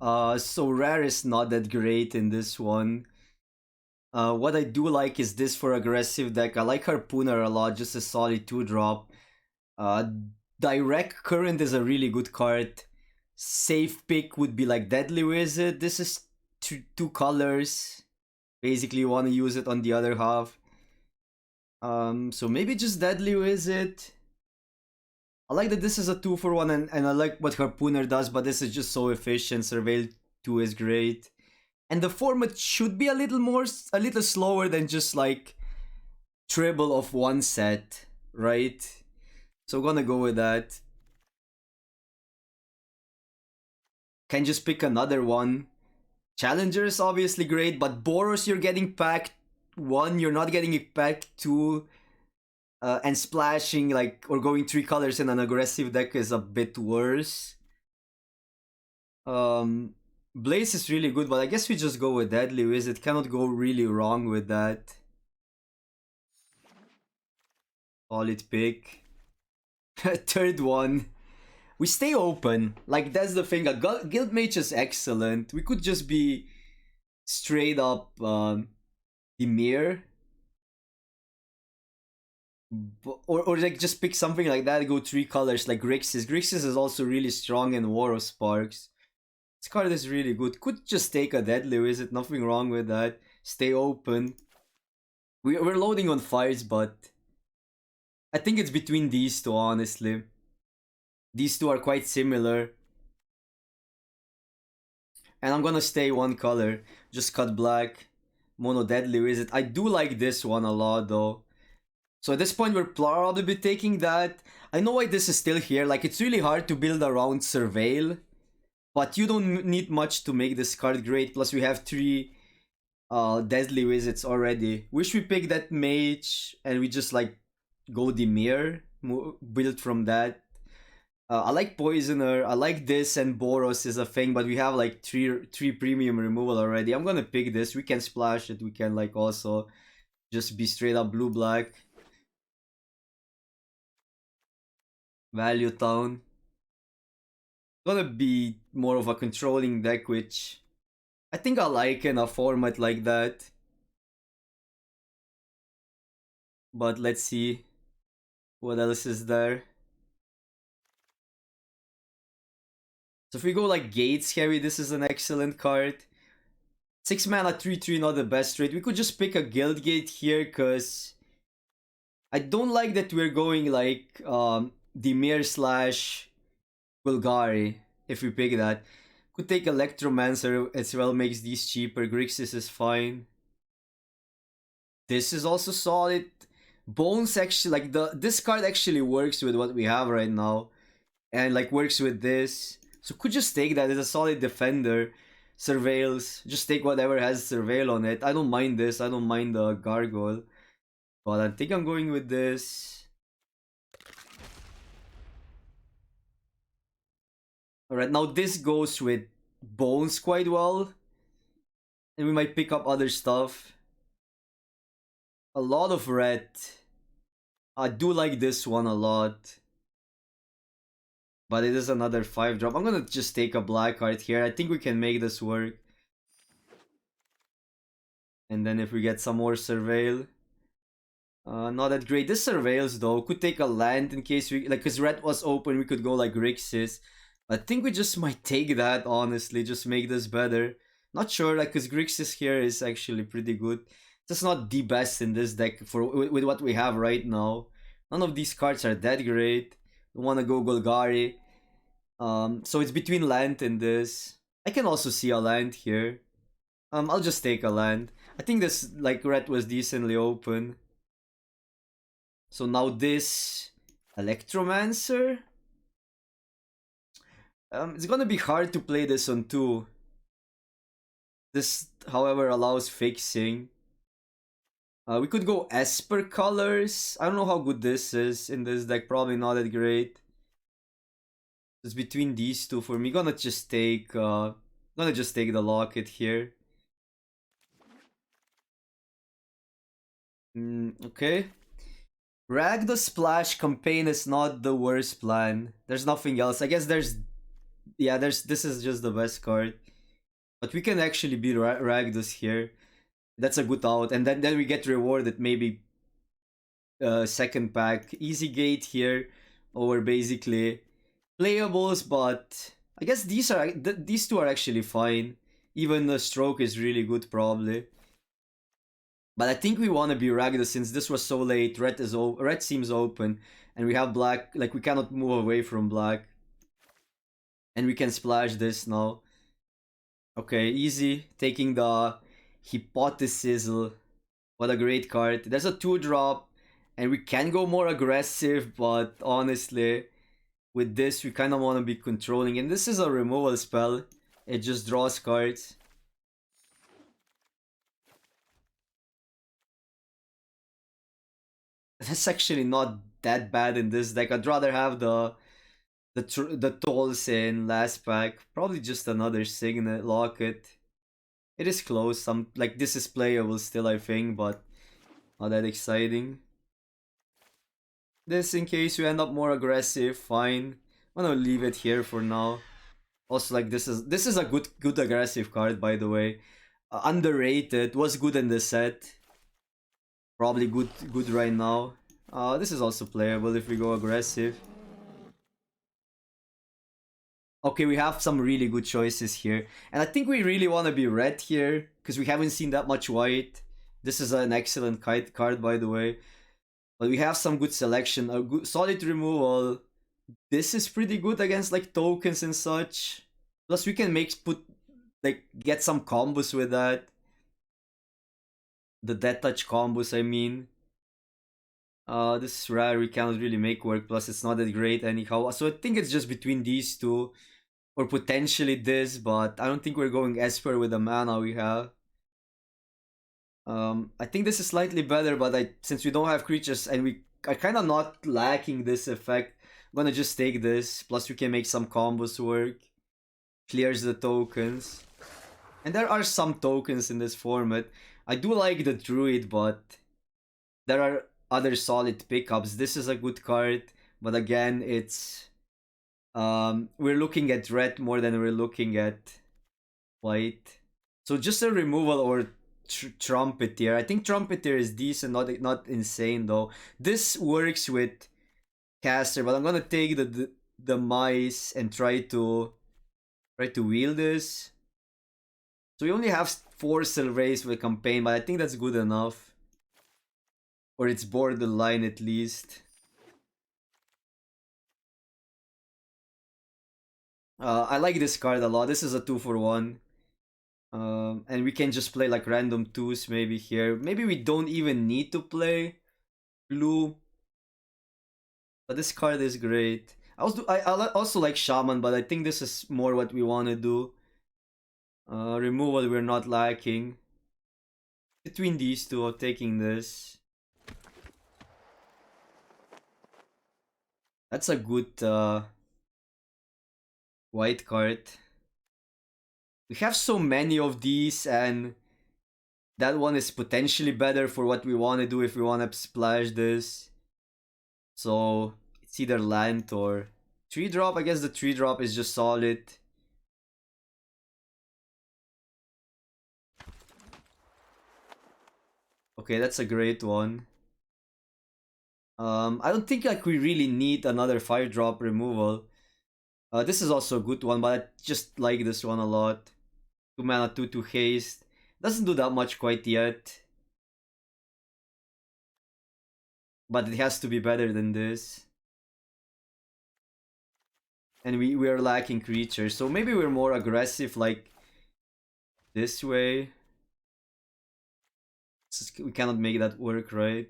So rare is not that great in this one. What I do like is this for aggressive deck. I like Harpooner a lot, just a solid 2-drop. Direct Current is a really good card. Safe pick would be like Deadly Wizard. This is two colors. Basically, you want to use it on the other half. So maybe just Deadly Wizard. I like that this is a 2-for-1 and I like what Harpooner does, but this is just so efficient. Surveil 2 is great. And the format should be a little slower than just like Tribble of one set, right? So I'm gonna go with that. Can just pick another one. Challenger is obviously great, but Boros you're getting packed 1, you're not getting it packed 2. And splashing like or going 3 colors in an aggressive deck is a bit worse. Blaze is really good, but I guess we just go with Deadly Wizard. Cannot go really wrong with that. Solid pick. Third one. We stay open. Like, that's the thing. A Guild Mage is excellent. We could just be straight up Dimir. Or like just pick something like that, go 3 colors like Grixis. Grixis is also really strong in War of Sparks. This card is really good. Could just take a Deadly Wizard, nothing wrong with that. Stay open. We're loading on fires, but I think it's between these two, honestly. These two are quite similar. And I'm gonna stay 1 color. Just cut black. Mono Deadly Wizard. I do like this one a lot though. So at this point we're probably taking that. I know why this is still here. Like, it's really hard to build around Surveil. But you don't need much to make this card great. Plus we have 3 Deadly Wizards already. Wish we picked that Mage and we just like go Dimir. Build from that. I like Poisoner. I like this, and Boros is a thing. But we have like 3 premium removal already. I'm gonna pick this. We can splash it. We can like also just be straight up blue-black. Value Town. Gonna be more of a controlling deck, which I think I like in a format like that. But let's see what else is there. So if we go like Gates Harry, this is an excellent card. 6 mana 3/3, not the best rate. We could just pick a Guildgate here, cause I don't like that we're going like Dimir slash Bulgari, if we pick that. Could take Electromancer as well, makes these cheaper. Grixis is fine. This is also solid. Bones actually, like this card actually works with what we have right now. And like works with this. So could just take that. It's a solid defender. Surveils. Just take whatever has Surveil on it. I don't mind this. I don't mind the Gargoyle. But I think I'm going with this. Alright, now this goes with Bones quite well. And we might pick up other stuff. A lot of red. I do like this one a lot. But it is another 5-drop. I'm gonna just take a black card here. I think we can make this work. And then if we get some more Surveil. Not that great. This Surveils though. Could take a land in case we... Like, because red was open, we could go like Grixis. I think we just might take that, honestly. Just make this better. Not sure, like, because Grixis here is actually pretty good. Just not the best in this deck for with what we have right now. None of these cards are that great. We want to go Golgari. So it's between land and this. I can also see a land here. I'll just take a land. I think this, like, red was decently open. So now this Electromancer. It's gonna be hard to play this on 2. This, however, allows fixing. We could go Esper colors. I don't know how good this is in this deck. Probably not that great. It's between these two for me. Gonna just take the locket here. Okay. Rag the Splash campaign is not the worst plan. There's nothing else. I guess this is just the best card. But we can actually beat Ragdos here. That's a good out. And then we get rewarded maybe second pack. Easy gate here. Or basically playables, but I guess these two are actually fine. Even the stroke is really good probably. But I think we want to be Ragdos since this was so late. Red seems open, and we have black. Like we cannot move away from black, and we can splash this now. Okay, easy. Taking the Hypothesis. What a great card. There's a 2-drop, and we can go more aggressive, but honestly, with this, we kind of want to be controlling. And this is a removal spell. It just draws cards. That's actually not that bad in this deck. I'd rather have the tolls in last pack. Probably just another Signet Locket. It is close. Some like this is playable still, I think, but not that exciting. This in case you end up more aggressive, fine. I'm gonna leave it here for now. Also, like this is a good aggressive card, by the way. Underrated. Was good in the set. Probably good right now. This is also playable if we go aggressive. Okay, we have some really good choices here. And I think we really want to be red here, because we haven't seen that much white. This is an excellent card, by the way. But we have some good selection, a good solid removal. This is pretty good against like tokens and such. Plus we can get some combos with that. The death touch combos, I mean. This is rare, we cannot really make work, plus it's not that great anyhow. So I think it's just between these two. Or potentially this, but I don't think we're going Esper with the mana we have. I think this is slightly better, but since we don't have creatures and we are kind of not lacking this effect, I'm gonna just take this. Plus we can make some combos work. Clears the tokens. And there are some tokens in this format. I do like the Druid, but there are other solid pickups. This is a good card, but again, it's we're looking at red more than we're looking at white. So just a removal or Trumpeter. I think Trumpeter is decent, not insane though. This works with Caster, but I'm gonna take the mice and try to wheel this. So we only have 4 Silverays for the campaign, but I think that's good enough. Or it's borderline at least. I like this card a lot. This is a 2-for-1. And we can just play like random 2s maybe here. Maybe we don't even need to play blue. But this card is great. I also like Shaman, but I think this is more what we want to do. Removal we're not lacking. Between these two, I'm taking this. That's a good white card. We have so many of these, and that one is potentially better for what we want to do if we want to splash this. So it's either land or 3-drop. I guess the 3-drop is just solid. Okay, that's a great one. I don't think like we really need another 5-drop removal. This is also a good one, but I just like this one a lot. 2 mana, 2 haste. Doesn't do that much quite yet. But it has to be better than this. And we are lacking creatures, so maybe we're more aggressive like this way. We cannot make that work, right?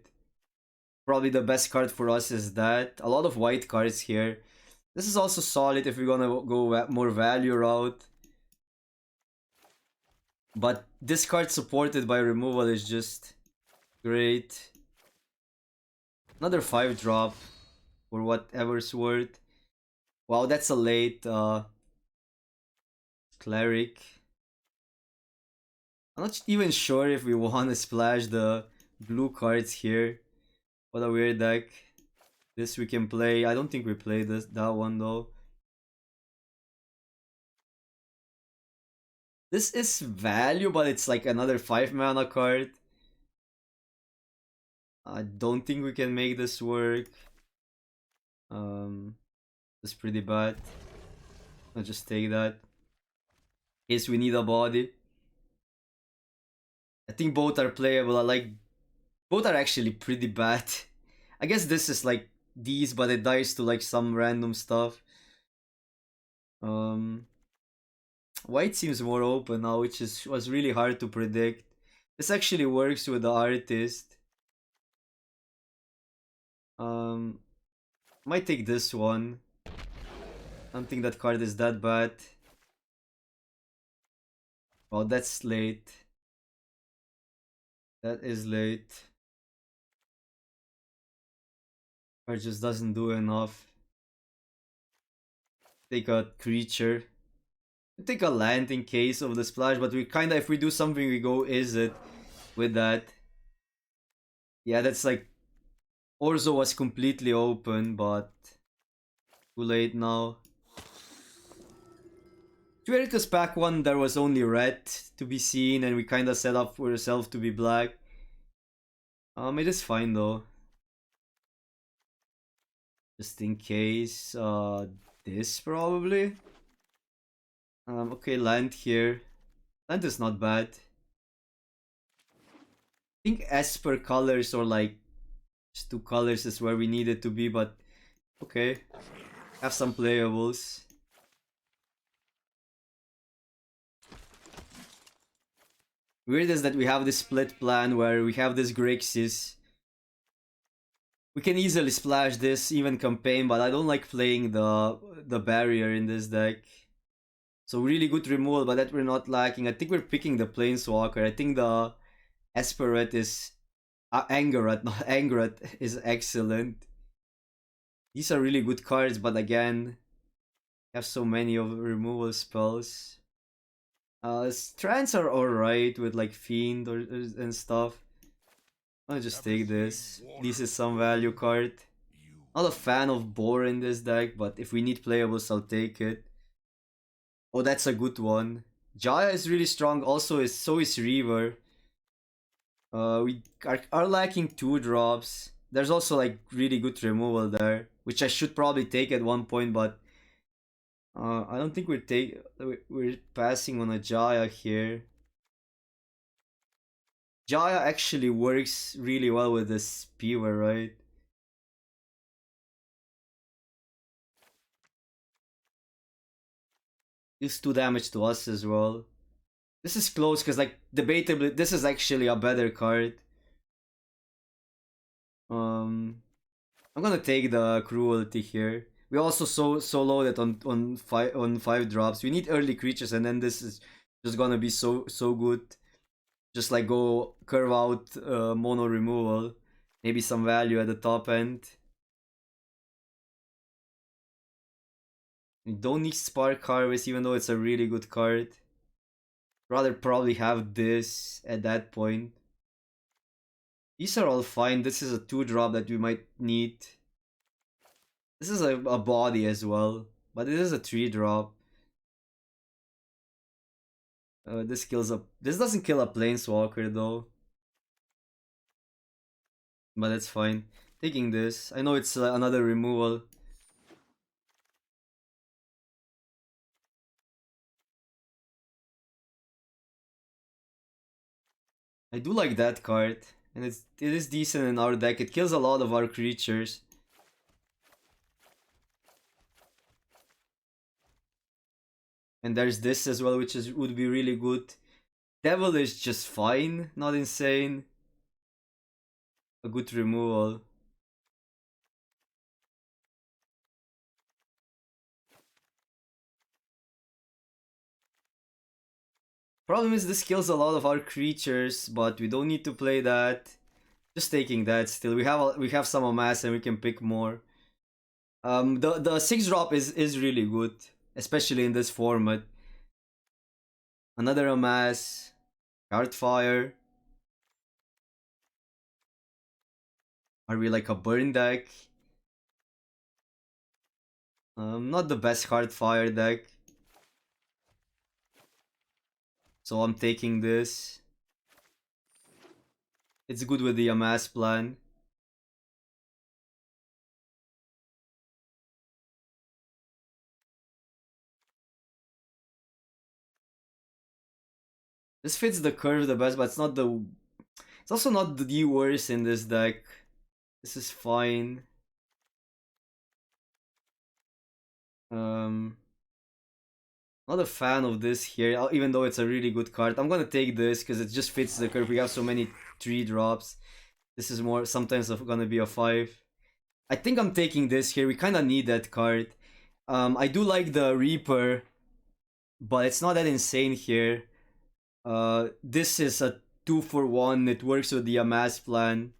Probably the best card for us is that. A lot of white cards here. This is also solid if we're gonna go more value route. But this card supported by removal is just great. Another 5-drop for whatever's worth. Wow, that's a late cleric. I'm not even sure if we want to splash the blue cards here. What a weird deck. This we can play. I don't think we play that one though. This is value, but it's like another 5 mana card. I don't think we can make this work. It's pretty bad. I'll just take that. In case we need a body. I think both are playable. I like both are actually pretty bad. I guess this is like these, but it dies to like some random stuff. Um, White seems more open now, which was really hard to predict. This actually works with the artist. Um, Might take this one. I don't think that card is that bad. Oh, that's late. That is late. Card just doesn't do enough. Take a creature. Take a land in case of the splash, but we kinda, if we do something, we go is it with that. Yeah, that's like Orzo was completely open, but too late now. Because pack 1 there was only red to be seen and we kinda set up for ourselves to be black. It is fine though. Just in case, this probably. Okay, land here. Land is not bad. I think Esper colors or like just 2 colors is where we need it to be, but okay. Have some playables. Weird is that we have this split plan where we have this Grixis. We can easily splash this, even campaign, but I don't like playing the barrier in this deck. So really good removal, but that we're not lacking. I think we're picking the Planeswalker. I think the Esperet is... Angerat, not Angerat, is excellent. These are really good cards, but again, have so many of removal spells. Strands are alright with like Fiend and stuff. I'll just take this. This is some value card. Not a fan of Boar in this deck, but if we need playables, I'll take it. Oh, that's a good one. Jaya is really strong. Also, so is Reaver. We are lacking 2 drops. There's also like really good removal there, which I should probably take at one point, but I don't think we're passing on a Jaya here. Jaya actually works really well with this Spewer, right? Deals 2 damage to us as well. This is close because like debatably this is actually a better card. Um I'm gonna take the cruelty here. We also so loaded on 5 drops. We need early creatures and then this is just gonna be so good. Just like go curve out mono removal. Maybe some value at the top end. We don't need Spark Harvest even though it's a really good card. Rather probably have this at that point. These are all fine. This is a 2-drop that we might need. This is a body as well. But it is a 3-drop. This kills a... This doesn't kill a Planeswalker though. But that's fine. Taking this. I know it's another removal. I do like that card. And it is decent in our deck. It kills a lot of our creatures. And there's this as well, which would be really good. Devil is just fine, not insane. A good removal. Problem is this kills a lot of our creatures, but we don't need to play that. Just taking that still. We have some amass and we can pick more. The 6-drop is really good, especially in this format. Another amass, Heartfire. Are we like a burn deck? Not the best Heartfire deck. So I'm taking this. It's good with the amass plan. This fits the curve the best, but it's not the... It's also not the worst in this deck. This is fine. Not a fan of this here, even though it's a really good card. I'm gonna take this because it just fits the curve. We have so many 3 drops. This is more sometimes gonna be a 5. I think I'm taking this here. We kind of need that card. I do like the Reaper, but it's not that insane here. This is a 2-for-1. It works with the amass plan.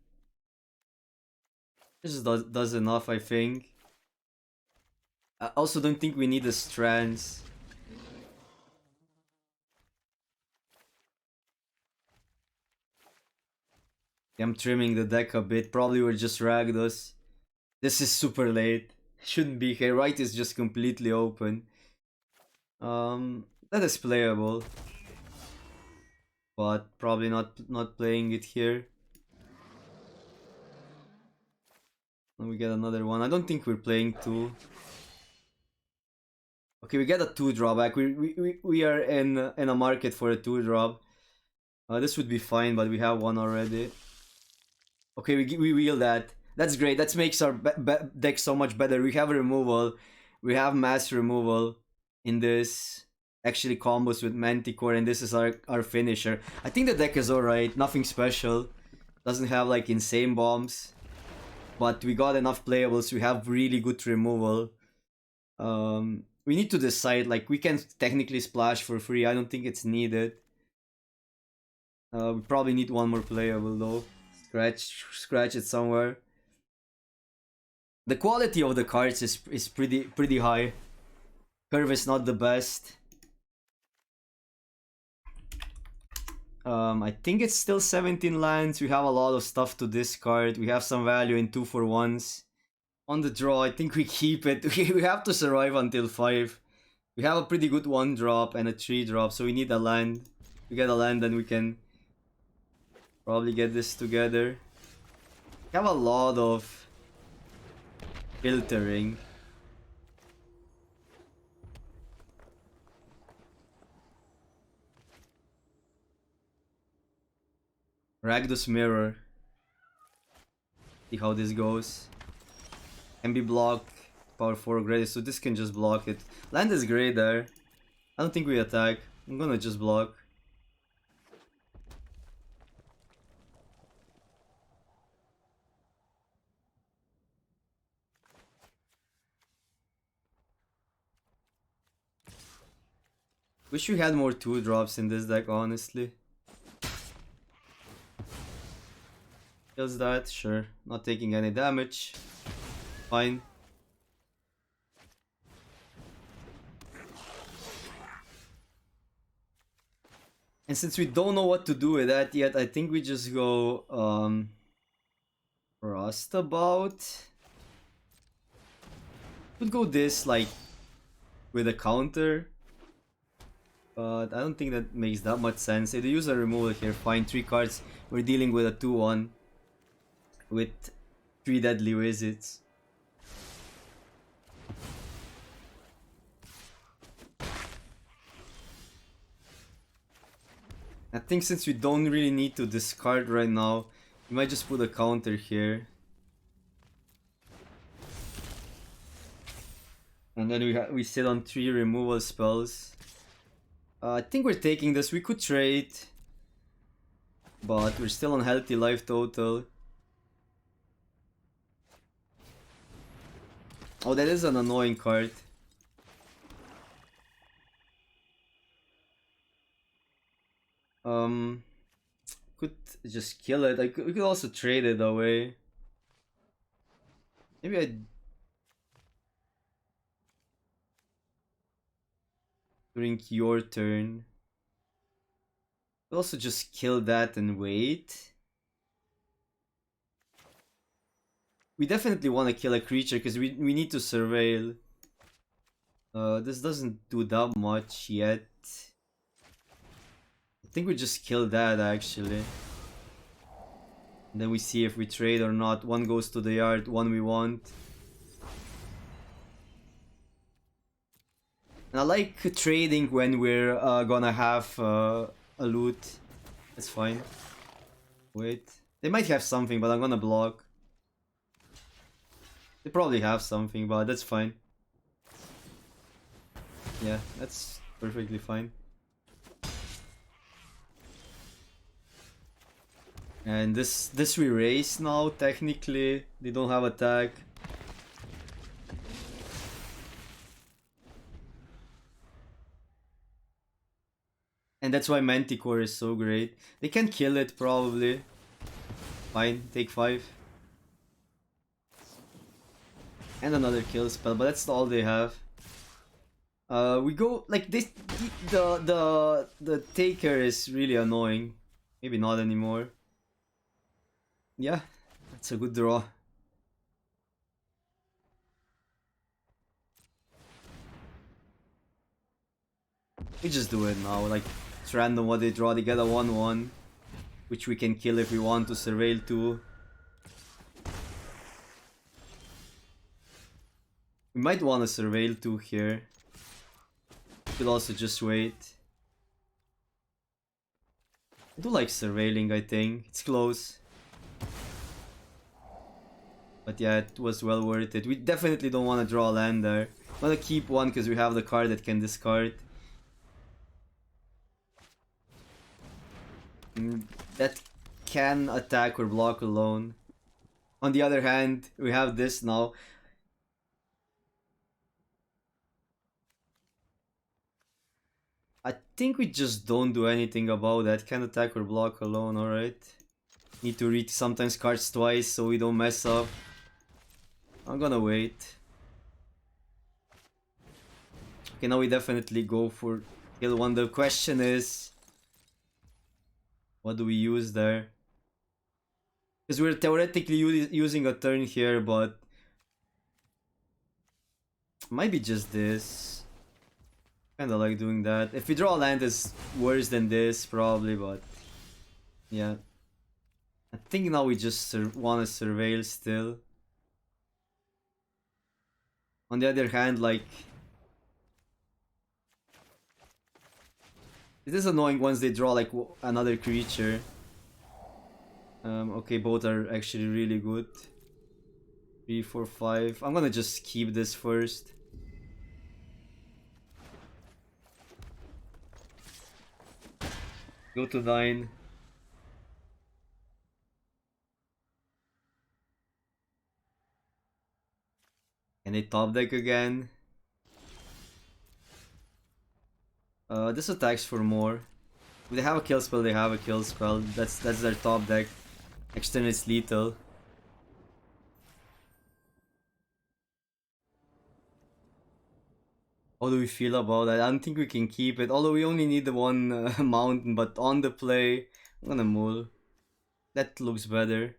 This does enough, I think. I also don't think we need the strands. I'm trimming the deck a bit. Probably we're just Ragdos. This is super late. Shouldn't be here. Right is just completely open. That is playable. But probably not playing it here. And we get another one. I don't think we're playing 2. Okay, we get a 2 drawback. We are in a market for a 2 drop. This would be fine, but we have one already. Okay, we wheel that. That's great. That makes our deck so much better. We have removal. We have mass removal in this. Actually combos with Manticore, and this is our finisher. I think the deck is alright. Nothing special. Doesn't have like insane bombs. But we got enough playables. We have really good removal. We need to decide. Like, we can technically splash for free. I don't think it's needed. We probably need one more playable though. Scratch it somewhere. The quality of the cards is pretty high. Curve is not the best. I think it's still 17 lands. We have a lot of stuff to discard. We have some value in 2-for-1s. On the draw, I think we keep it. We have to survive until 5. We have a pretty good 1 drop and a 3 drop, so we need a land. We get a land, then we can probably get this together. We have a lot of filtering. Ragdos Mirror. See how this goes. Can be blocked. Power 4 great, so this can just block it. Land is great there. I don't think we attack. I'm gonna just block. Wish we had more 2 drops in this deck, honestly. Kills that, sure. Not taking any damage. Fine. And since we don't know what to do with that yet, I think we just go Rustabout. Could go this like with a counter. But I don't think that makes that much sense. If they use a removal here, fine. 3 cards. We're dealing with a 2-1 with 3 deadly wizards. I think since we don't really need to discard right now, we might just put a counter here. And then we sit on 3 removal spells. I think we're taking this. We could trade, but we're still on healthy life total. Oh, that is an annoying card. Could just kill it. We could also trade it away. Maybe during your turn. We'll also just kill that and wait. We definitely want to kill a creature because we need to surveil. This doesn't do that much yet. think we just kill that actually. And then we see if we trade or not. One goes to the yard, one we want. And I like trading when we're gonna have a loot. That's fine. Wait. They might have something, but I'm gonna block. They probably have something, but that's fine. Yeah, that's perfectly fine. And this we raise now, technically. They don't have attack. And that's why Manticore is so great. They can kill it, probably. Fine, take 5. And another kill spell, but that's all they have. We go like this. The taker is really annoying. Maybe not anymore. Yeah, that's a good draw. We just do it now. Like, it's random what they draw. They get a 1/1, which we can kill if we want to surveil too. We might want to surveil too here. Could also just wait. I do like surveilling, I think. It's close. But yeah, it was well worth it. We definitely don't want to draw a land there. I want to keep one because we have the card that can discard. That can attack or block alone. On the other hand, we have this now. I think we just don't do anything about that. Can attack or block alone, alright. Need to read sometimes cards twice so we don't mess up. I'm gonna wait. Okay, now we definitely go for kill one. The question is, what do we use there? Because we're theoretically using a turn here, but might be just this. Kinda like doing that. If we draw a land, it's worse than this, probably, but yeah. I think now we just want to surveil still. On the other hand, like, it is annoying once they draw like another creature. Okay, both are actually really good. 3, 4, 5. I'm gonna just keep this first. Go to 9. Can they top deck again? This attacks for more. If they have a kill spell, they have a kill spell. That's their top deck. Next turn it's lethal. How do we feel about that? I don't think we can keep it. Although we only need the one mountain, but on the play, I'm gonna mull. That looks better.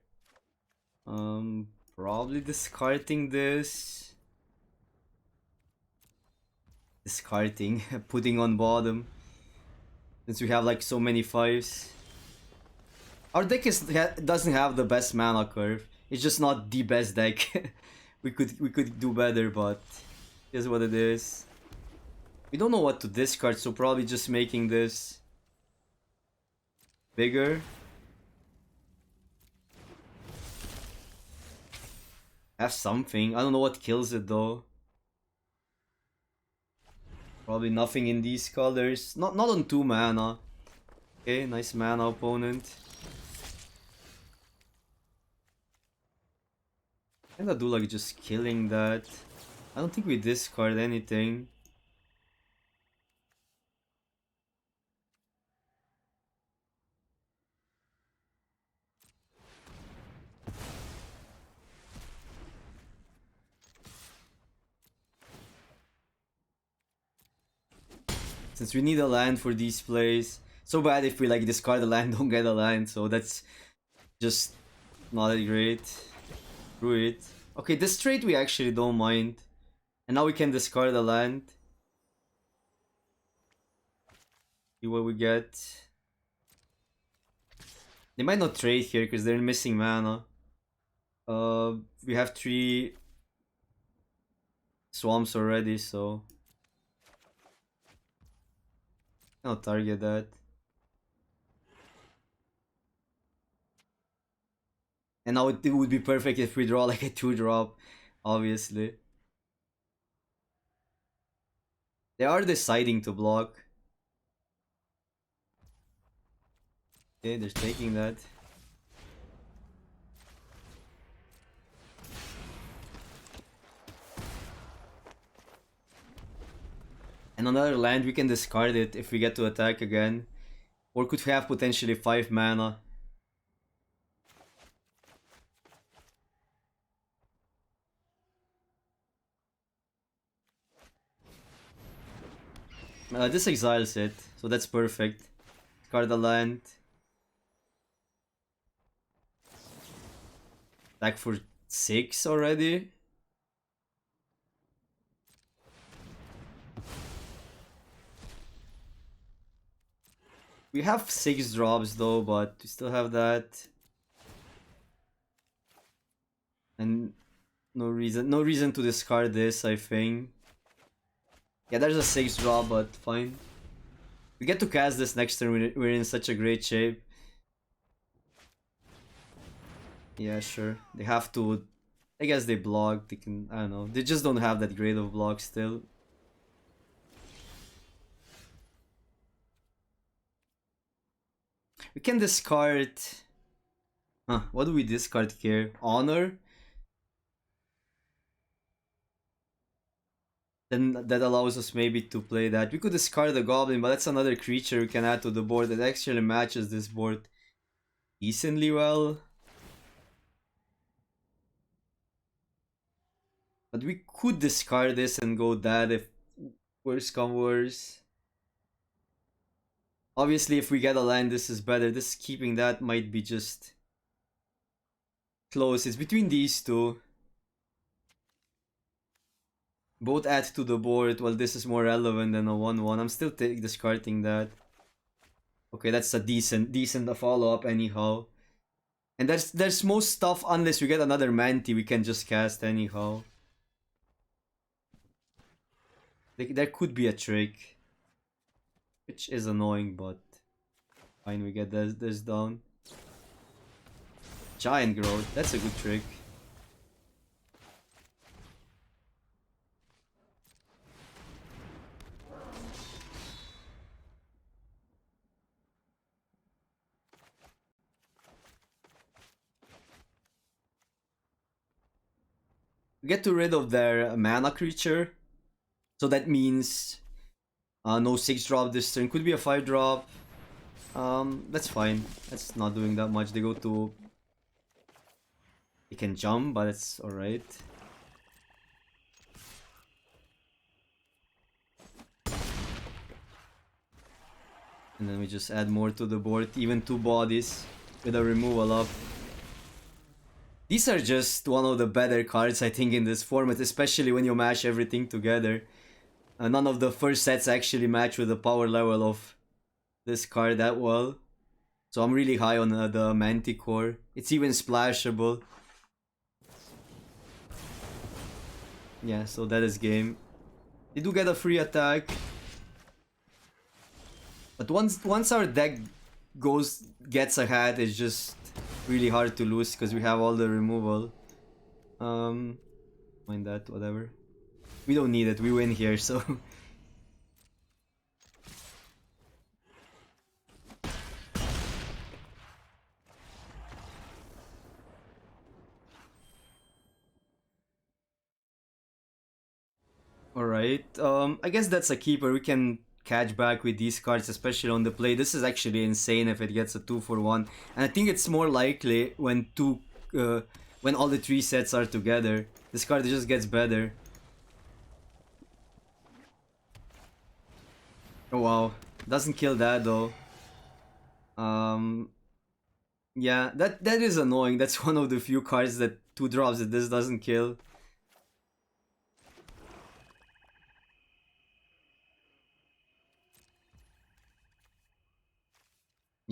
Probably discarding this. Discarding, putting on bottom. Since we have like so many 5s. Our deck doesn't have the best mana curve. It's just not the best deck. we could do better, but here's what it is. We don't know what to discard, so probably just making this bigger. Have something. I don't know what kills it though. Probably nothing in these colors. Not on 2 mana. Okay, nice mana opponent. And I do like just killing that. I don't think we discard anything. Since we need a land for these plays. So bad if we like discard a land, don't get a land. So that's just not that great. Screw it. Okay, this trade we actually don't mind. And now we can discard a land. See what we get. They might not trade here because they're missing mana. We have 3 swamps already, so I'll target that. And now it would be perfect if we draw like a 2-drop, obviously. They are deciding to block. Okay, they're taking that. And another land, we can discard it if we get to attack again. Or could have potentially 5 mana. This exiles it, so that's perfect. Discard the land. Attack for 6 already. We have 6 drops though, but we still have that. And no reason to discard this, I think. Yeah, there's a 6 drop, but fine. We get to cast this next turn, we're in such a great shape. Yeah, sure. They have to... I guess they block, they can... I don't know. They just don't have that great of block still. We can discard... Huh, what do we discard here? Honor? Then that allows us maybe to play that. We could discard the goblin, but that's another creature we can add to the board that actually matches this board decently well. But we could discard this and go that if worse come worse. Obviously, if we get a land, this is better. This keeping that might be just close. It's between these two. Both add to the board. Well, this is more relevant than a 1-1. I'm still discarding that. Okay, that's a decent follow-up anyhow. And there's most stuff, unless we get another Manti, we can just cast anyhow. There could be a trick. Which is annoying, but fine, we get this down. Giant growth, that's a good trick. We get rid of their mana creature. So that means no 6-drop this turn. Could be a 5-drop. That's fine. That's not doing that much. They go to... They can jump, but it's alright. And then we just add more to the board. Even 2 bodies with a removal up. These are just one of the better cards, I think, in this format, especially when you mash everything together. None of the first sets actually match with the power level of this card that well. So I'm really high on the Manticore. It's even splashable. Yeah, so that is game. They do get a free attack. But once our deck gets ahead, it's just really hard to lose because we have all the removal. Mind that, whatever. We don't need it, we win here, so... Alright, I guess that's a keeper. We can catch back with these cards, especially on the play. This is actually insane if it gets a 2-for-1. And I think it's more likely when when all the 3 sets are together. This card just gets better. Oh wow, doesn't kill that though. Yeah, that is annoying. That's one of the few cards that 2 drops that this doesn't kill.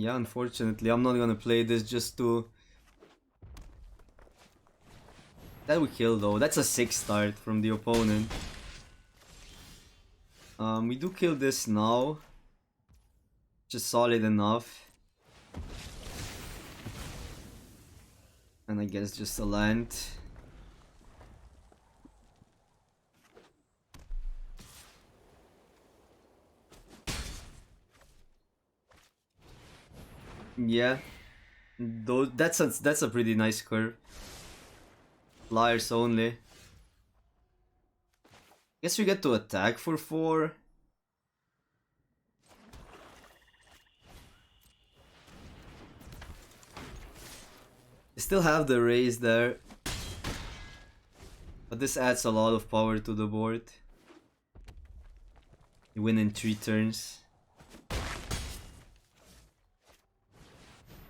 Yeah, unfortunately, I'm not gonna play this just to... That we kill though. That's a 6 start from the opponent. We do kill this now. Just solid enough. And I guess just a land. Yeah. Though that's a pretty nice curve. Flyers only. Guess we get to attack for 4. We still have the raise there. But this adds a lot of power to the board. You win in 3 turns.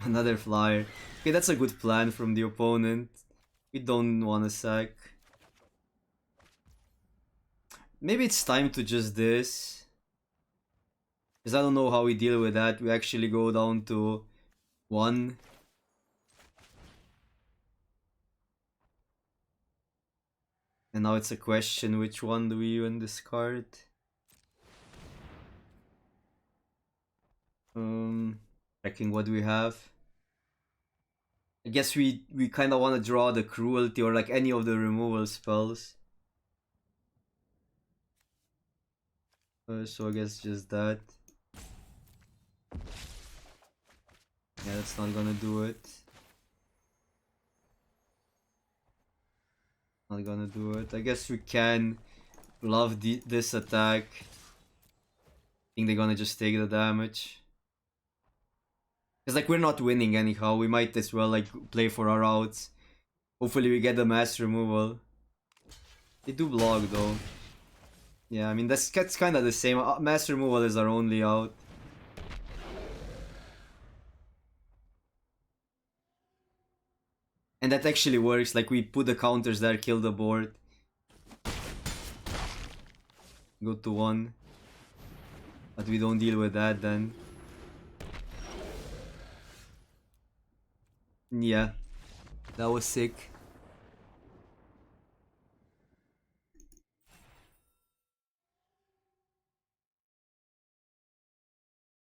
Another flyer. Okay, that's a good plan from the opponent. We don't want to sack. Maybe it's time to just this. Because I don't know how we deal with that. We actually go down to 1. And now it's a question, which one do we even discard? Checking what we have. I guess we kind of want to draw the cruelty or like any of the removal spells. So I guess just that. Yeah, that's not gonna do it. Not gonna do it. I guess we can love this attack. I think they're gonna just take the damage. Because like we're not winning anyhow. We might as well like play for our outs. Hopefully we get the mass removal. They do block though. Yeah, I mean that's kind of the same. Mass removal is our only out. And that actually works. Like we put the counters there, kill the board. Go to 1. But we don't deal with that then. Yeah. That was sick.